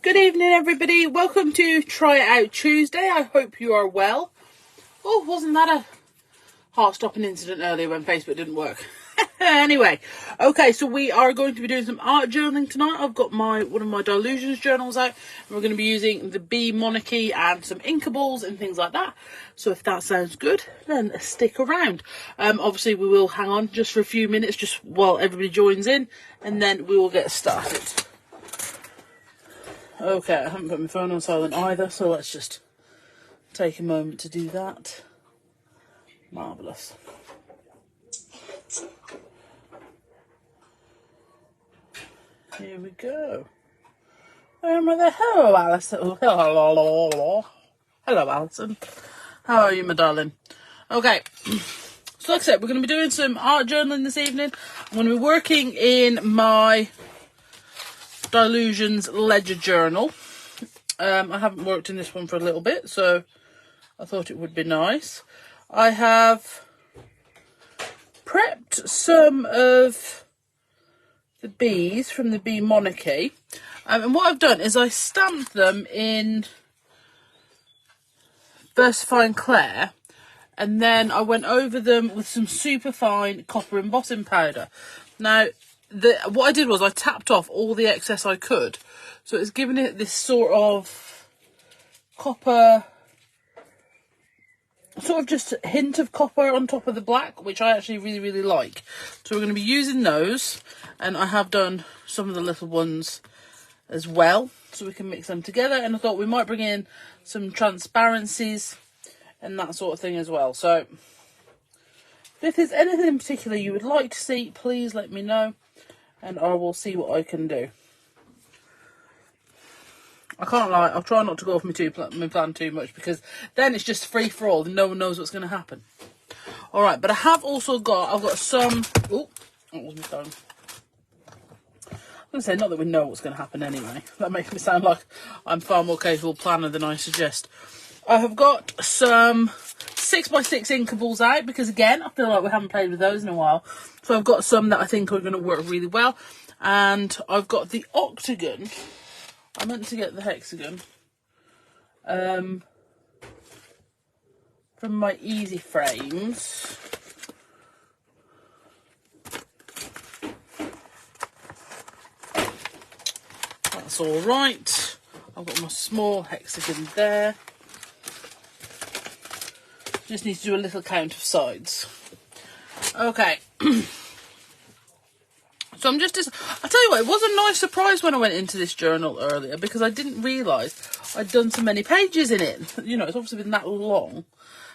Good evening, everybody. Welcome to Try It Out Tuesday. I hope you are well. Oh, wasn't that a heart-stopping incident earlier when Facebook didn't work? Anyway, okay, so we are going to be doing some art journaling tonight. I've got one of my Delusions journals out, and we're going to be using the Bee Monarchy and some Inkables and things like that. So if that sounds good, then stick around. Obviously, we will hang on just for a few minutes, just while everybody joins in, and then we will get started. Okay, I haven't put my phone on silent either, so let's just take a moment to do that. Marvellous. Here we go. Right there. Hello, Alison. Oh, hello, Alison. How are you, my darling? Okay. So like I said, we're going to be doing some art journaling this evening. I'm going to be working in my Delusions ledger journal. I haven't worked in this one for a little bit, so I thought it would be nice. I have prepped some of the bees from the Bee Monarchy, and what I've done is I stamped them in VersaFine Clair, and then I went over them with some super fine copper embossing powder. Now, what I did was I tapped off all the excess I could, so it's giving it this sort of copper, sort of just a hint of copper on top of the black, which I actually really like. So we're going to be using those, and I have done some of the little ones as well, so we can mix them together. And I thought we might bring in some transparencies and that sort of thing as well. So if there's anything in particular you would like to see, please let me know, and I will see what I can do. I can't lie, I'll try not to go off my plan too much, because then it's just free for all and no one knows what's going to happen. Alright, but I have also got, I've got some, oh, that was my phone. I'm going to say, not that we know what's going to happen anyway. That makes me sound like I'm far more capable planner than I suggest. I have got some 6x6 Inkables out, because again, I feel like we haven't played with those in a while. So I've got some that I think are going to work really well. And I've got the octagon. I meant to get the hexagon from my Easy Frames. That's all right. I've got my small hexagon there. Just need to do a little count of sides. Okay. So I'm just, I'll tell you what, it was a nice surprise when I went into this journal earlier, because I didn't realise I'd done so many pages in it. You know, it's obviously been that long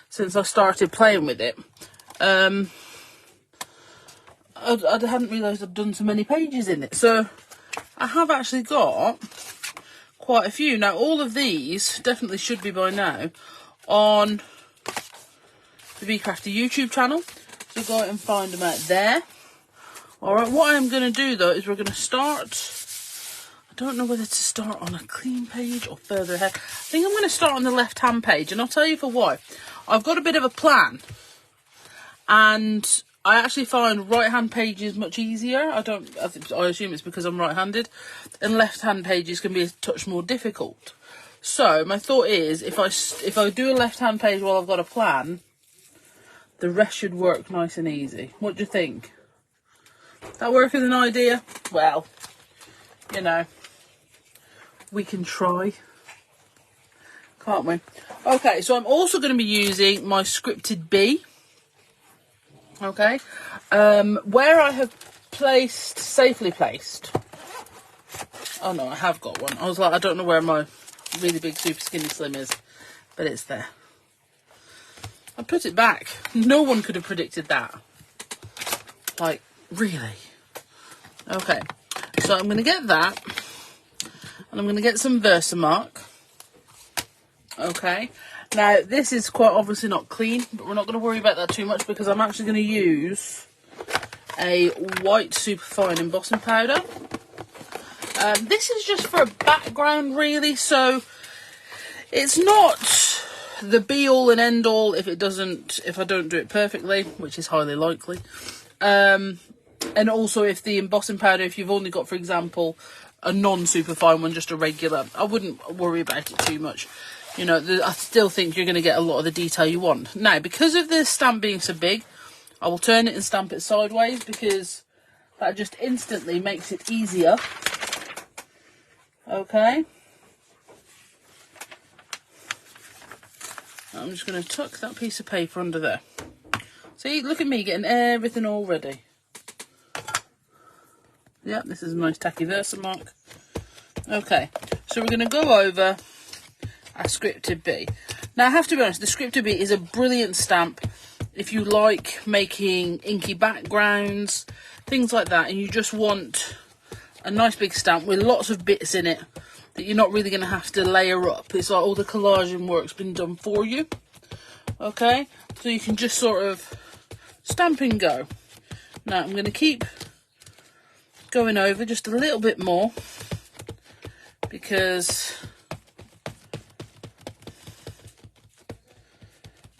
since I started playing with it. I hadn't realised I'd done so many pages in it. So I have actually got quite a few. Now, all of these definitely should be by now on the Bee Crafty YouTube channel. So go out and find them out there. Alright, what I'm going to do though is we're going to start, I don't know whether to start on a clean page or further ahead. I think I'm going to start on the left hand page, and I'll tell you for why. I've got a bit of a plan, and I actually find right hand pages much easier. I assume it's because I'm right handed, and left hand pages can be a touch more difficult. So my thought is, if I do a left hand page while I've got a plan, the rest should work nice and easy. What do you think? That work as an idea? Well, you know, we can try, can't we? Okay, so I'm also going to be using my scripted bee. Okay, where I have safely placed. Oh no, I have got one. I was like, I don't know where my really big super skinny slim is, but it's there. I put it back. No one could have predicted that. Like, really? Okay, so I'm going to get that, and I'm going to get some Versamark. Okay, now this is quite obviously not clean, but we're not going to worry about that too much, because I'm actually going to use a white superfine embossing powder. This is just for a background really, so it's not the be all and end all if I don't do it perfectly, which is highly likely. And also if the embossing powder, if you've only got, for example, a non-superfine one, just a regular, I wouldn't worry about it too much. You know, I still think you're going to get a lot of the detail you want. Now, because of this stamp being so big, I will turn it and stamp it sideways, because that just instantly makes it easier. Okay. I'm just going to tuck that piece of paper under there. See, look at me getting everything all ready. Yep, this is a nice tacky Versamark. Okay, so we're going to go over our scripted bee. Now, I have to be honest, the scripted bee is a brilliant stamp if you like making inky backgrounds, things like that, and you just want a nice big stamp with lots of bits in it that you're not really going to have to layer up. It's like all the collaging work's been done for you. Okay, so you can just sort of stamp and go. Now, I'm going to keep going over just a little bit more, because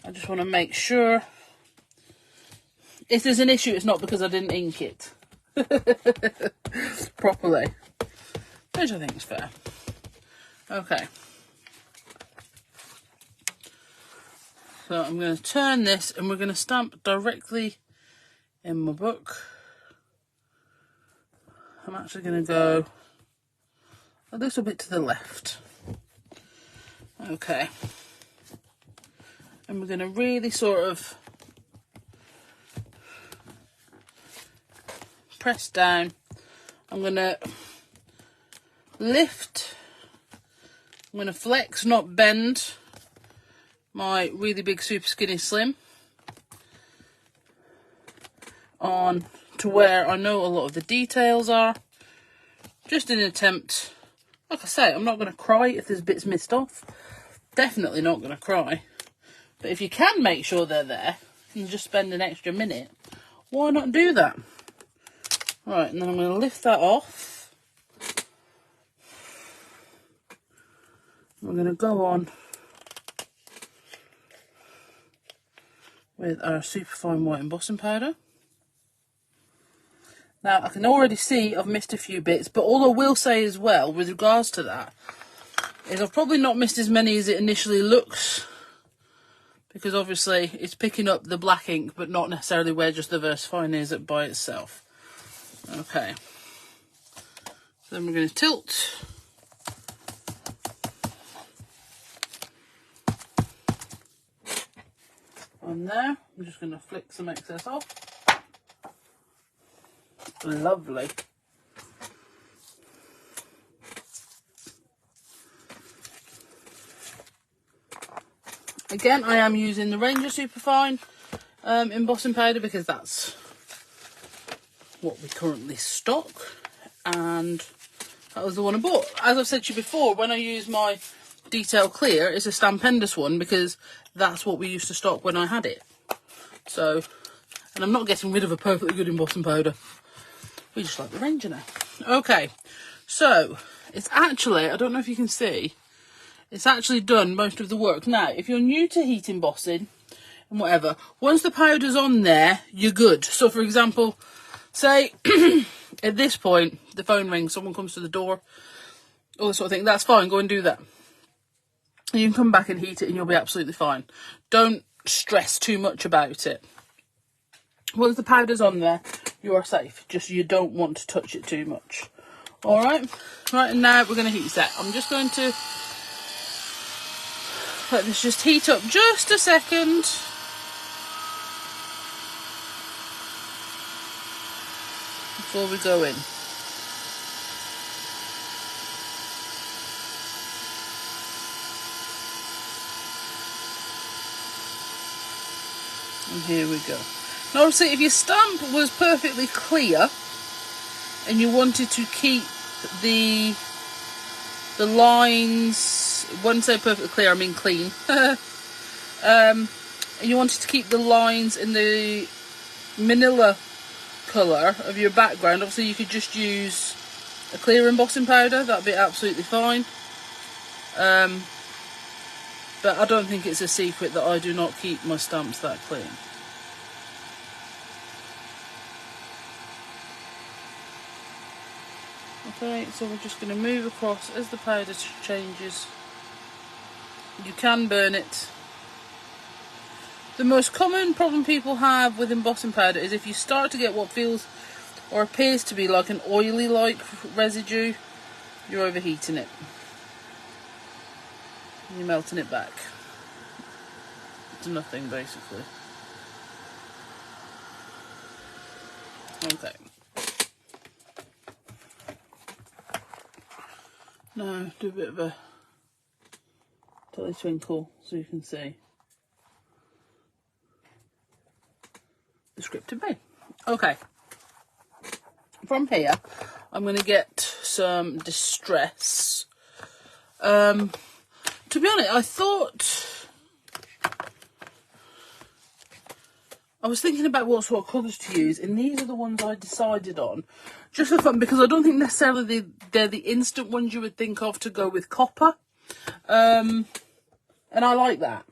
I just want to make sure. If there's an issue, it's not because I didn't ink it properly, which I think is fair. Okay, so I'm going to turn this and we're going to stamp directly in my book. I'm actually going to go a little bit to the left. Okay, and we're going to really sort of press down. I'm going to lift, I'm going to flex, not bend, my really big super skinny slim on to where I know a lot of the details are, just in an attempt. Like I say, I'm not going to cry if there's bits missed off, definitely not going to cry, but if you can make sure they're there and just spend an extra minute, why not do that? Right, and then I'm going to lift that off. We're going to go on with our superfine white embossing powder. Now, I can already see I've missed a few bits, but all I will say as well with regards to that is I've probably not missed as many as it initially looks, because obviously it's picking up the black ink, but not necessarily where just the Versafine is by itself. Okay, so then we're going to tilt. On there, I'm just going to flick some excess off. Lovely. Again, I am using the Ranger Superfine embossing powder, because that's what we currently stock, and that was the one I bought. As I've said to you before, when I use my Detail Clear, it's a Stampendous one, because that's what we used to stock when I had it. So, and I'm not getting rid of a perfectly good embossing powder. We just like the Ranger now. Okay, so it's actually, I don't know if you can see, it's actually done most of the work. Now, if you're new to heat embossing and whatever, once the powder's on there, you're good. So, for example, say at this point the phone rings, someone comes to the door, all this sort of thing, that's fine, go and do that. You can come back and heat it and you'll be absolutely fine. Don't stress too much about it. Once the powder's on there, you are safe. Just you don't want to touch it too much. Alright, right, and now we're going to heat set. I'm just going to let this just heat up just a second. Before we go in. And here we go. Now obviously if your stamp was perfectly clear and you wanted to keep the lines, when I say perfectly clear I mean clean, and you wanted to keep the lines in the manila colour of your background, obviously you could just use a clear embossing powder, that'd be absolutely fine. But I don't think it's a secret that I do not keep my stamps that clean. Okay, so we're just going to move across as the powder changes. You can burn it. The most common problem people have with embossing powder is if you start to get what feels or appears to be like an oily like residue, you're overheating it. You're melting it back to nothing basically. Okay. Now do a bit of a totally twinkle so you can see the scripted bee. Okay. From here, I'm going to get some distress. To be honest, I was thinking about what sort of colours to use, and these are the ones I decided on, just for fun, because I don't think necessarily they're the instant ones you would think of to go with copper. And I like that.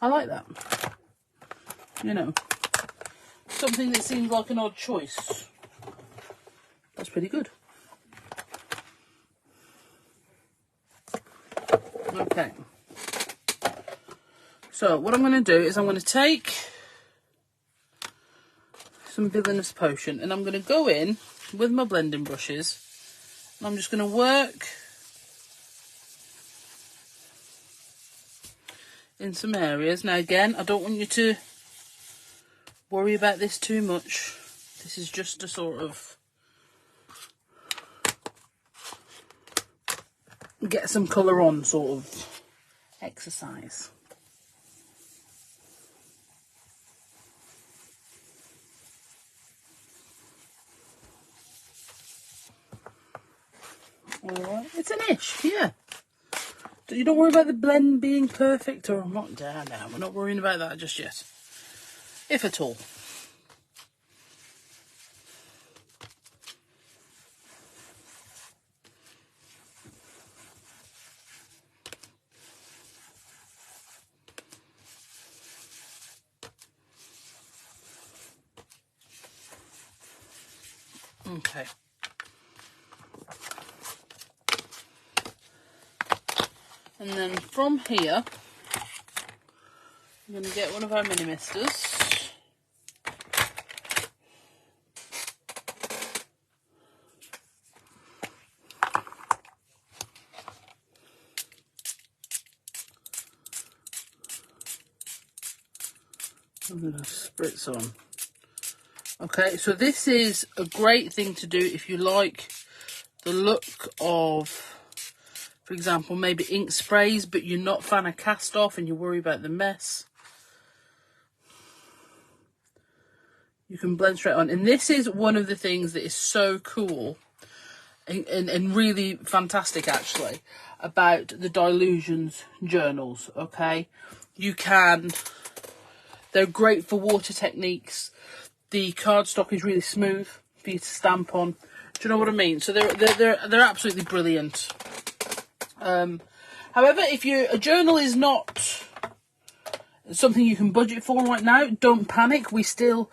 I like that. You know, something that seems like an odd choice. That's pretty good. Okay. So what I'm going to do is I'm going to take some Villainous Potion and I'm going to go in with my blending brushes. And I'm just going to work in some areas. Now again, I don't want you to worry about this too much. This is just a sort of get some colour on sort of exercise. Alright, it's an ish, yeah. You don't worry about the blend being perfect, or I'm not down now. We're not worrying about that just yet. If at all. Okay. And then from here, I'm going to get one of our mini misters. I'm going to spritz on. Okay, so this is a great thing to do if you like the look of, for example, maybe ink sprays, but you're not a fan of cast off and you worry about the mess. You can blend straight on. And this is one of the things that is so cool and really fantastic, actually, about the Dilutions journals, okay? They're great for water techniques. The cardstock is really smooth for you to stamp on. Do you know what I mean? So they're absolutely brilliant. However, if a journal is not something you can budget for right now, don't panic. We still,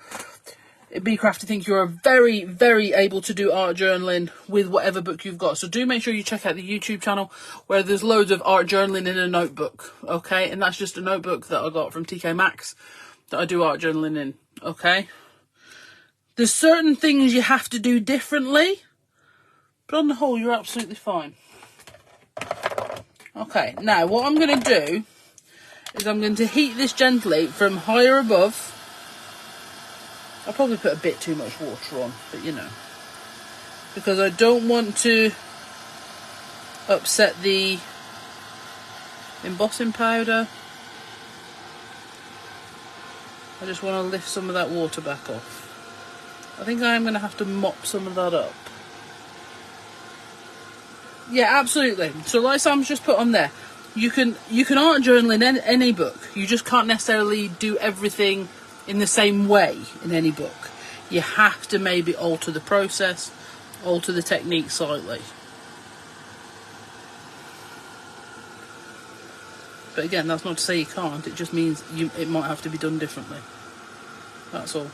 at Bee Crafty, think you're very, very able to do art journaling with whatever book you've got. So do make sure you check out the YouTube channel where there's loads of art journaling in a notebook, okay? And that's just a notebook that I got from TK Maxx that I do art journaling in, okay? There's certain things you have to do differently, but on the whole, you're absolutely fine. Okay, now what I'm going to do is I'm going to heat this gently from higher above. I'll probably put a bit too much water on, but you know, because I don't want to upset the embossing powder. I just want to lift some of that water back off. I think I am going to have to mop some of that up. Yeah, absolutely. So like Sam's just put on there, you can art journal in any book. You just can't necessarily do everything in the same way in any book. You have to maybe alter the process, alter the technique slightly. But again, that's not to say you can't. It just means it might have to be done differently. That's all.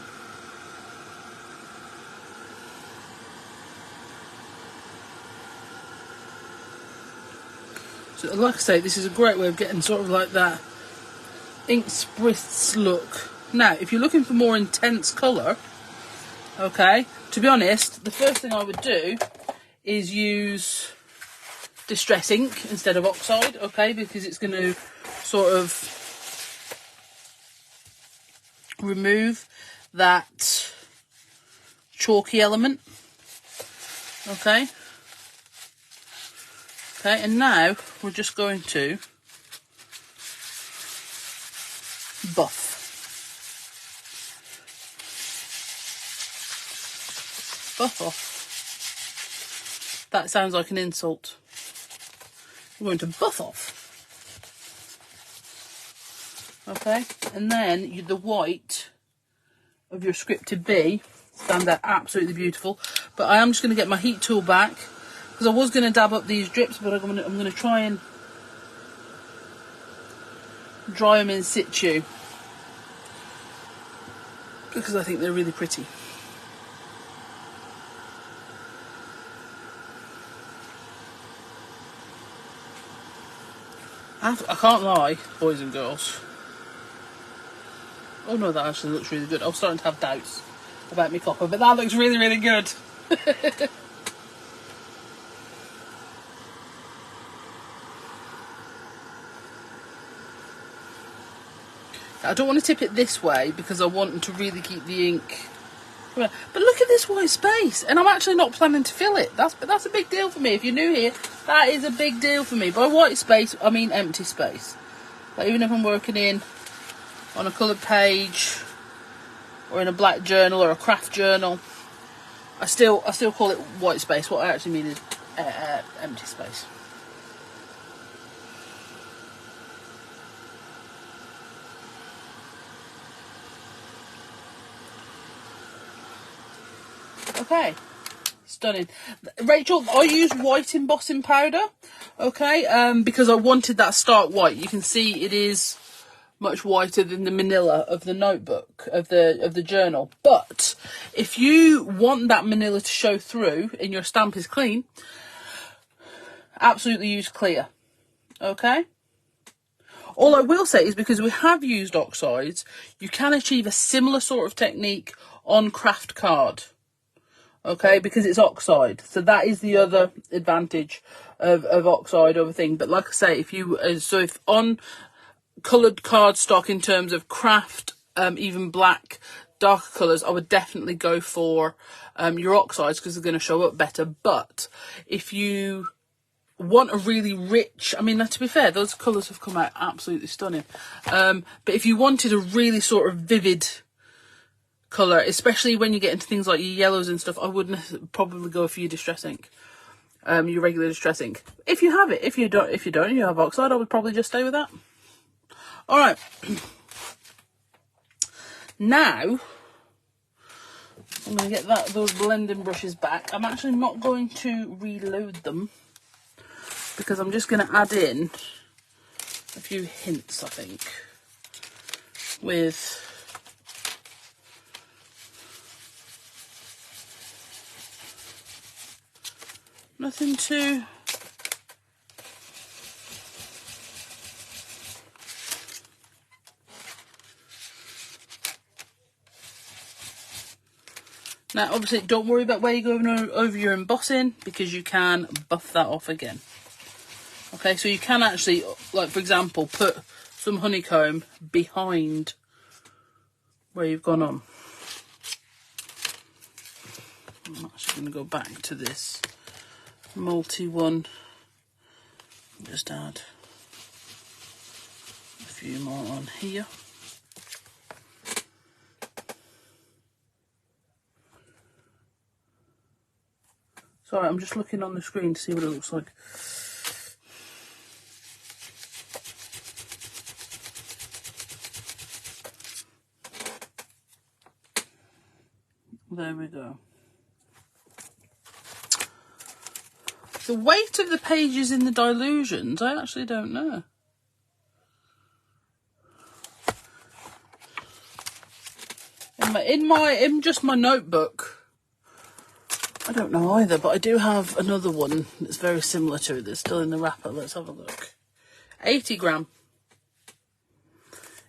So like I say, this is a great way of getting sort of like that ink spritz look. Now, if you're looking for more intense colour, okay, to be honest, the first thing I would do is use distress ink instead of oxide, okay, because it's going to sort of remove that chalky element, okay. Okay, and now we're just going to buff. Buff off. That sounds like an insult. We're going to buff off. Okay, and then the white of your scripted bee stand out absolutely beautiful. But I am just going to get my heat tool back, because I was going to dab up these drips, but I'm going to try and dry them in situ, because I think they're really pretty. I can't lie, boys and girls. Oh no, that actually looks really good. I was starting to have doubts about my copper, but that looks really, really good. I don't want to tip it this way because I want to really keep the ink. But look at this white space, and I'm actually not planning to fill it. That's a big deal for me. If you're new here, that is a big deal for me. By white space, I mean empty space. Like even if I'm working on a coloured page or in a black journal or a craft journal, I still call it white space. What I actually mean is empty space. Okay, stunning. Rachel, I used white embossing powder, okay, because I wanted that stark white. You can see it is much whiter than the manila of the notebook, of the journal. But if you want that manila to show through and your stamp is clean, absolutely use clear, okay? All I will say is, because we have used oxides, you can achieve a similar sort of technique on craft card. Okay, because it's oxide, so that is the other advantage of oxide over thing. But like I say, if on coloured cardstock in terms of craft, even black, darker colours, I would definitely go for your oxides because they're going to show up better. But if you want a really rich, I mean, to be fair, those colours have come out absolutely stunning. But if you wanted a really sort of vivid colour, especially when you get into things like your yellows and stuff, I wouldn't probably go for your distress ink, your regular distress ink. If you have it, if you don't, you have oxide, I would probably just stay with that. All right. Now I'm going to get those blending brushes back. I'm actually not going to reload them because I'm just going to add in a few hints, I think, with nothing too now. Obviously, don't worry about where you're going over your embossing, because you can buff that off again. Okay, so you can actually, like for example, put some honeycomb behind where you've gone on. I'm actually going to go back to this multi one, just add a few more on here. Sorry, I'm just looking on the screen to see what it looks like. There we go. The weight of the pages in the dilutions, I actually don't know. In just my notebook, I don't know either, but I do have another one that's very similar to it that's still in the wrapper. Let's have a look. 80 gram.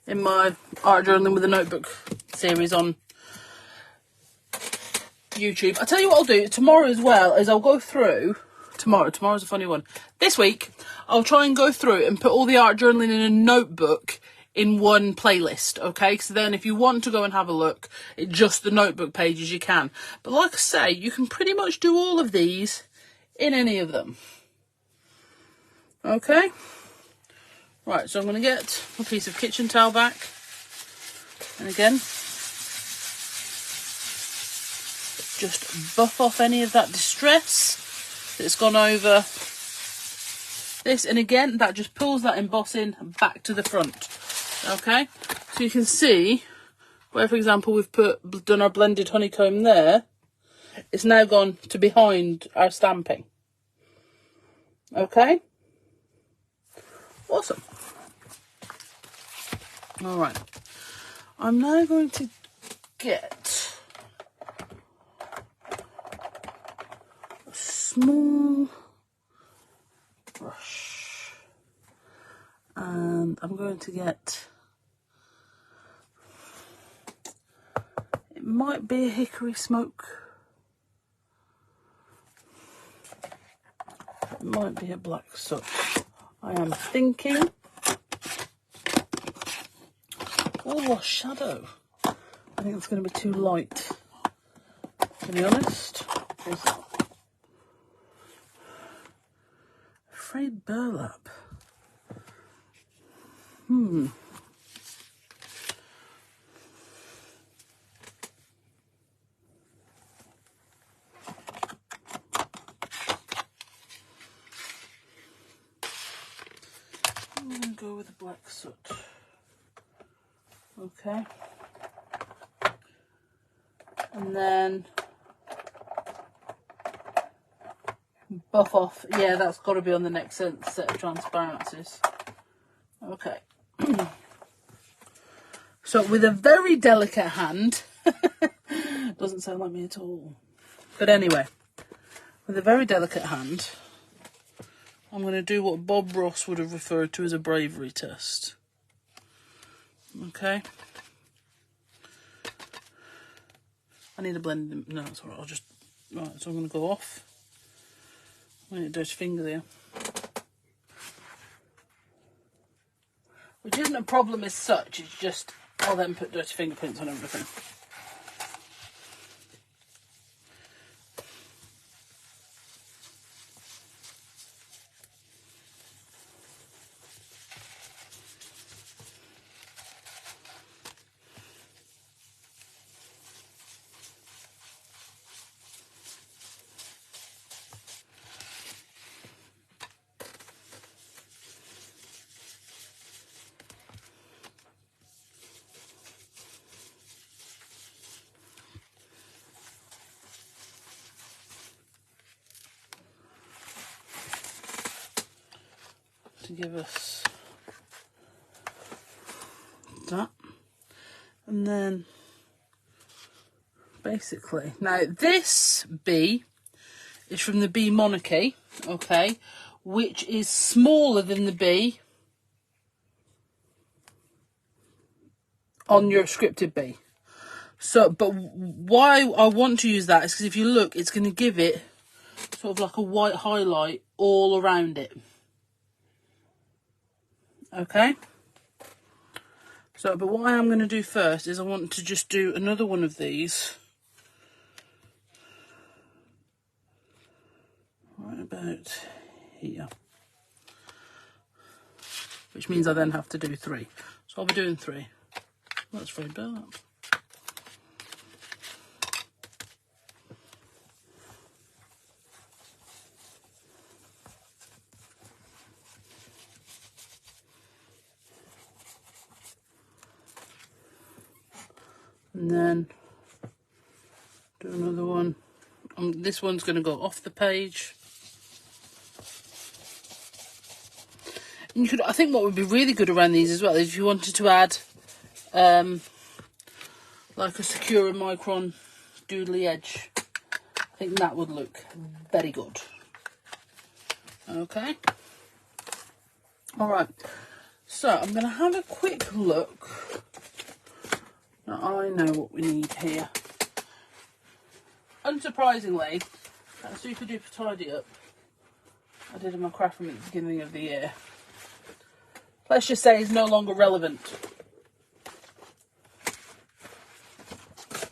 In my art journaling with a notebook series on YouTube. I'll tell you what I'll do tomorrow as well, is I'll go through... Tomorrow's a funny one. This week, I'll try and go through and put all the art journaling in a notebook in one playlist, okay? So then if you want to go and have a look at just the notebook pages, you can. But like I say, you can pretty much do all of these in any of them. Okay? Right, so I'm going to get a piece of kitchen towel back. And again, just buff off any of that distress that's gone over this, and again that just pulls that embossing back to the front. Okay, so you can see where, for example, we've done our blended honeycomb there, it's now gone to behind our stamping. Okay, awesome. All right, I'm now going to get small brush, and I'm going to get, it might be a hickory smoke, it might be a black soot, I am thinking, oh, a shadow. I think it's going to be too light, to be honest. Frayed burlap. I'm going to go with the black soot. Okay. And then buff off. Yeah, that's got to be on the next set of transparencies. Okay. So with a very delicate hand, doesn't sound like me at all. But anyway, with a very delicate hand, I'm going to do what Bob Ross would have referred to as a bravery test. Okay. I need a blend. No, it's alright. I'll just. Right, so I'm going to go off. I need a dirty finger there. Which isn't a problem as such, it's just I'll then put dirty fingerprints on everything. To give us that, and then basically, now this bee is from the Bee Monarchy, okay, which is smaller than the bee on your scripted bee. So, but why I want to use that is because if you look, it's going to give it sort of like a white highlight all around it. Okay, so but what I am going to do first is I want to just do another one of these right about here, which means I then have to do 3, so I'll be doing 3. That's very bad. And then do another one. This one's going to go off the page. And you could, I think what would be really good around these as well is if you wanted to add like a secure micron doodly edge think that would look very good. Okay. All right. So I'm going to have a quick look. Now I know what we need here. Unsurprisingly, that super duper tidy up I did in my craft room at the beginning of the year, let's just say, is no longer relevant.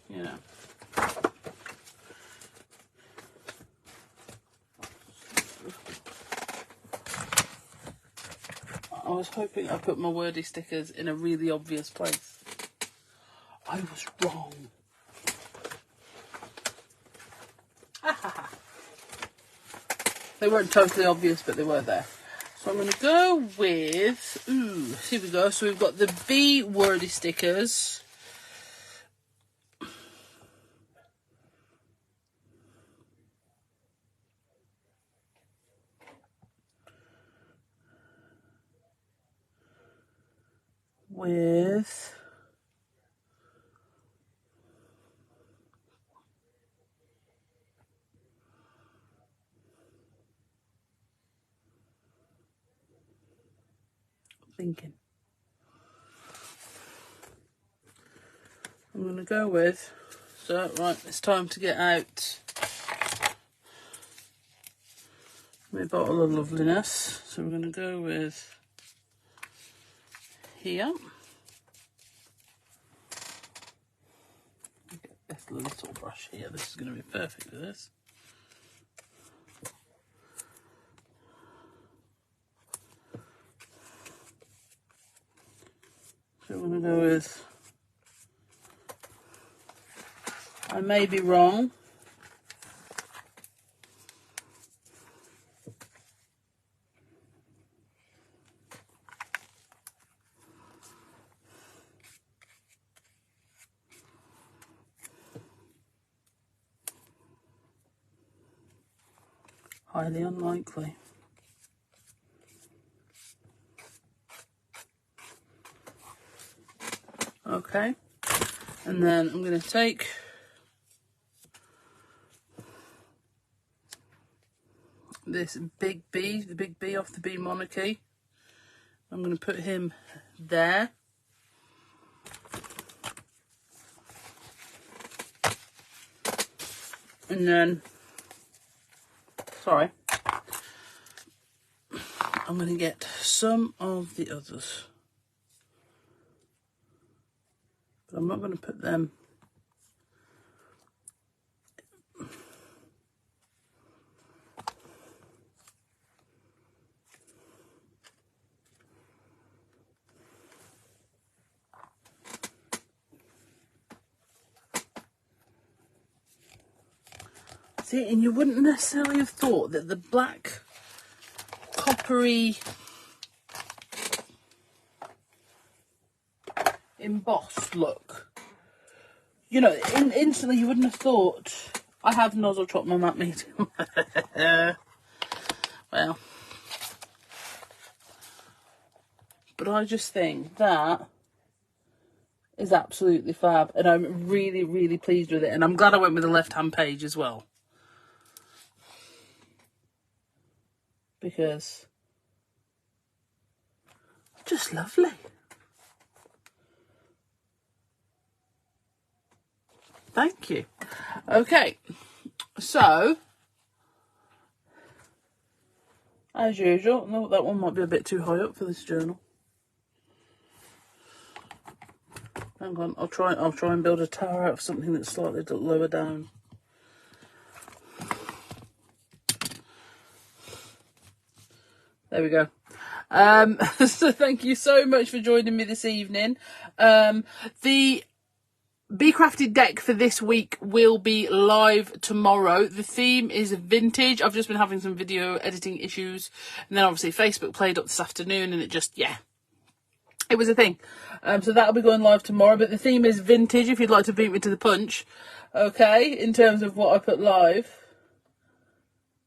You know. I was hoping I put my wordy stickers in a really obvious place. I was wrong. They weren't totally obvious, but they were there. So I'm going to go with, here we go. So we've got the Bee wordy stickers. With thinking. I'm going to go with, so right, it's time to get out my bottle of loveliness. So we're going to go with here. Get this little brush here. This is going to be perfect for this. So we're going to go with, I may be wrong, highly unlikely. Okay, and then I'm going to take this big bee, the big bee off the Bee Monarchy. I'm going to put him there. And then, sorry, I'm going to get some of the others. But I'm not going to put them see, and you wouldn't necessarily have thought that the black coppery embossed look, you know, instantly you wouldn't have thought. I have nozzle chopped my mat meat. Well, but I just think that is absolutely fab, and I'm really, really pleased with it, and I'm glad I went with the left-hand page as well, because just lovely. Thank you. Okay, so as usual, no, that one might be a bit too high up for this journal. Hang on, I'll try and build a tower out of something that's slightly lower down. There we go. So thank you so much for joining me this evening. The Bee Crafty deck for this week will be live tomorrow. The theme is vintage. I've just been having some video editing issues, and then obviously Facebook played up this afternoon, and it just, yeah, it was a thing. So that'll be going live tomorrow, but the theme is vintage if you'd like to beat me to the punch, okay, in terms of what I put live.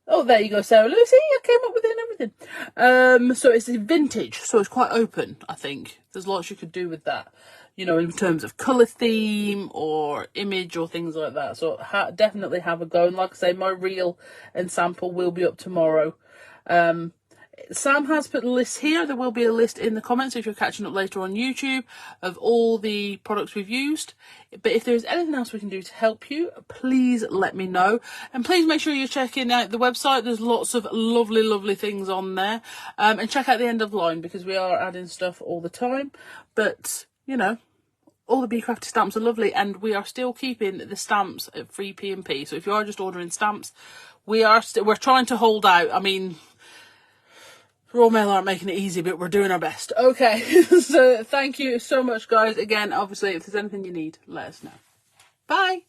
Oh, there you go, Sarah Lucy. I came up with it and everything. So it's vintage, so it's quite open, I think. There's lots you could do with that. you know, in terms of colour theme or image or things like that. So definitely have a go. And like I say, my reel and sample will be up tomorrow. Sam has put a list here. There will be a list in the comments if you're catching up later on YouTube of all the products we've used. But if there's anything else we can do to help you, please let me know. And please make sure you're checking out the website. There's lots of lovely, lovely things on there. And check out the end of line because we are adding stuff all the time. But, you know, all the Bee Crafty stamps are lovely, and we are still keeping the stamps at free P&P. So if you are just ordering stamps, we're trying to hold out. I mean, Royal Mail aren't making it easy, but we're doing our best. Okay, so thank you so much, guys. Again, obviously, if there's anything you need, let us know. Bye.